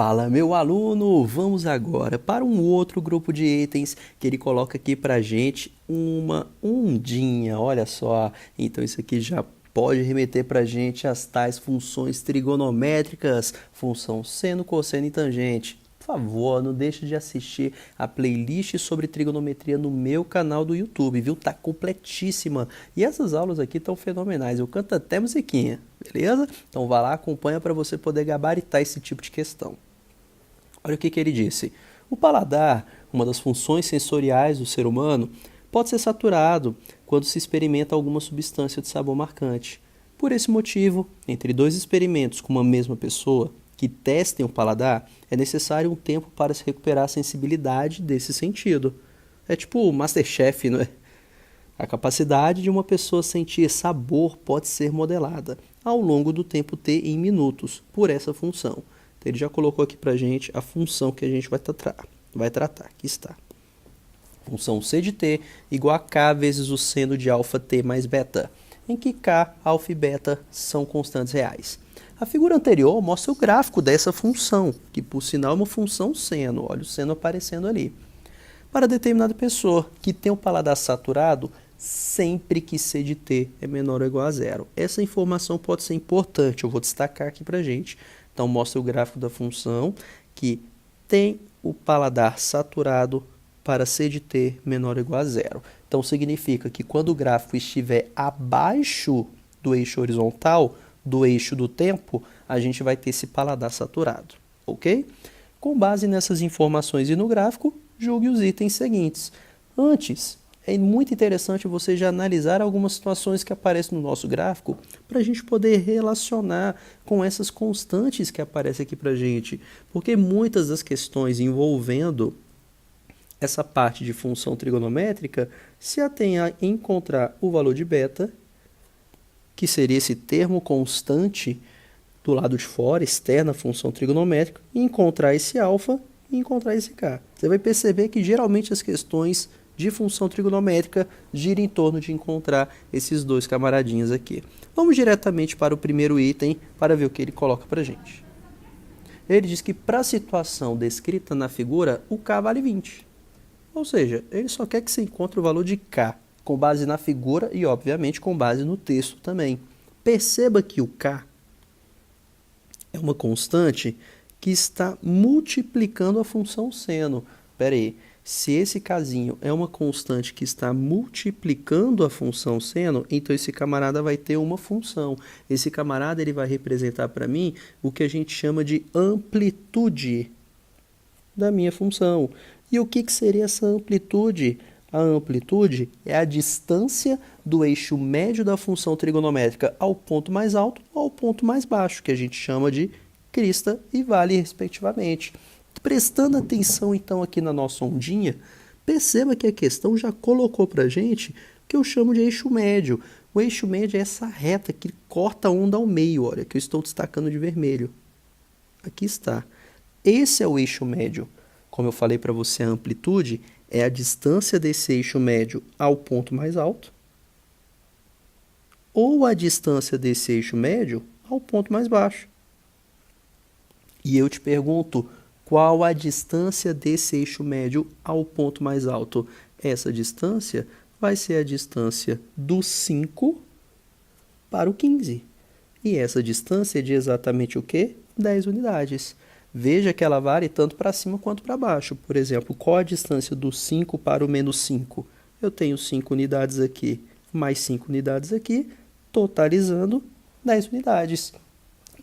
Fala, meu aluno! Vamos agora para um outro grupo de itens que ele coloca aqui para gente uma ondinha, olha só. Então isso aqui já pode remeter para gente às tais funções trigonométricas, função seno, cosseno e tangente. Por favor, não deixe de assistir a playlist sobre trigonometria no meu canal do YouTube, viu? Tá completíssima. E essas aulas aqui estão fenomenais. Eu canto até musiquinha, beleza? Então vá lá, acompanha para você poder gabaritar esse tipo de questão. Olha o que ele disse. O paladar, uma das funções sensoriais do ser humano, pode ser saturado quando se experimenta alguma substância de sabor marcante. Por esse motivo, entre dois experimentos com uma mesma pessoa que testem o paladar, é necessário um tempo para se recuperar a sensibilidade desse sentido. É tipo o MasterChef, não é? A capacidade de uma pessoa sentir sabor pode ser modelada ao longo do tempo t em minutos por essa função. Então, ele já colocou aqui para a gente a função que a gente vai tratar. Aqui está. Função c de t igual a k vezes o seno de alfa t mais beta, em que k, alfa e beta são constantes reais. A figura anterior mostra o gráfico dessa função, que por sinal é uma função seno. Olha o seno aparecendo ali. Para determinada pessoa que tem o paladar saturado, sempre que c de t é menor ou igual a zero. Essa informação pode ser importante, eu vou destacar aqui para a gente. Então, mostra o gráfico da função que tem o paladar saturado para c de t menor ou igual a zero. Então, significa que quando o gráfico estiver abaixo do eixo horizontal, do eixo do tempo, a gente vai ter esse paladar saturado, ok? Com base nessas informações e no gráfico, julgue os itens seguintes. Antes, é muito interessante você já analisar algumas situações que aparecem no nosso gráfico para a gente poder relacionar com essas constantes que aparecem aqui para a gente. Porque muitas das questões envolvendo essa parte de função trigonométrica se atém a encontrar o valor de beta, que seria esse termo constante do lado de fora, externa à função trigonométrica, e encontrar esse alfa e encontrar esse k. Você vai perceber que geralmente as questões de função trigonométrica gira em torno de encontrar esses dois camaradinhos aqui. Vamos diretamente para o primeiro item para ver o que ele coloca para a gente. Ele diz que para a situação descrita na figura, o k vale 20. Ou seja, ele só quer que você encontre o valor de k, com base na figura e, obviamente, com base no texto também. Perceba que o k é uma constante que está multiplicando a função seno. Espera aí. Se esse casinho é uma constante que está multiplicando a função seno, então esse camarada vai ter uma função. Esse camarada ele vai representar para mim o que a gente chama de amplitude da minha função. E o que seria essa amplitude? A amplitude é a distância do eixo médio da função trigonométrica ao ponto mais alto ou ao ponto mais baixo, que a gente chama de crista e vale, respectivamente. Prestando atenção, então, aqui na nossa ondinha, perceba que a questão já colocou para a gente o que eu chamo de eixo médio. O eixo médio é essa reta que corta a onda ao meio, olha, que eu estou destacando de vermelho. Aqui está. Esse é o eixo médio. Como eu falei para você, a amplitude é a distância desse eixo médio ao ponto mais alto ou a distância desse eixo médio ao ponto mais baixo. E eu te pergunto, qual a distância desse eixo médio ao ponto mais alto? Essa distância vai ser a distância do 5 para o 15. E essa distância é de exatamente o quê? 10 unidades. Veja que ela varia tanto para cima quanto para baixo. Por exemplo, qual a distância do 5 para o menos 5? Eu tenho 5 unidades aqui, mais 5 unidades aqui, totalizando 10 unidades.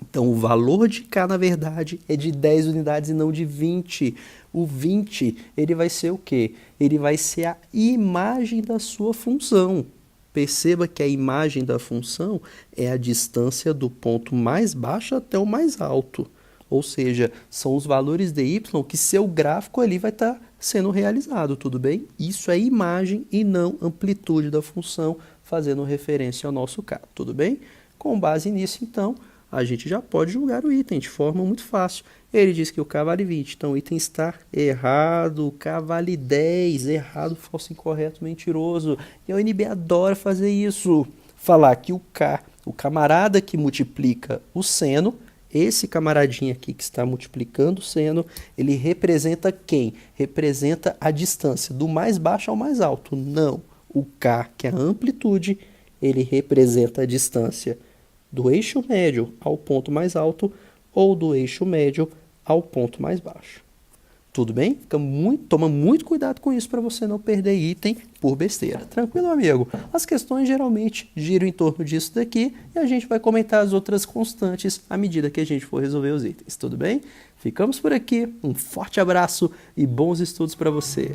Então, o valor de k, na verdade, é de 10 unidades e não de 20. O 20, ele vai ser o quê? Ele vai ser a imagem da sua função. Perceba que a imagem da função é a distância do ponto mais baixo até o mais alto. Ou seja, são os valores de y que seu gráfico ali vai estar sendo realizado, tudo bem? Isso é imagem e não amplitude da função, fazendo referência ao nosso k, tudo bem? Com base nisso, então, a gente já pode julgar o item de forma muito fácil. Ele diz que o k vale 20, então o item está errado, o k vale 10, errado, falso, incorreto, mentiroso. E a UNB adora fazer isso, falar que o k, o camarada que multiplica o seno, esse camaradinho aqui que está multiplicando o seno, ele representa quem? Representa a distância do mais baixo ao mais alto. Não, o K, que é a amplitude, ele representa a distância do eixo médio ao ponto mais alto ou do eixo médio ao ponto mais baixo. Tudo bem? Toma muito cuidado com isso para você não perder item por besteira. Tranquilo, amigo? As questões geralmente giram em torno disso daqui e a gente vai comentar as outras constantes à medida que a gente for resolver os itens. Tudo bem? Ficamos por aqui. Um forte abraço e bons estudos para você.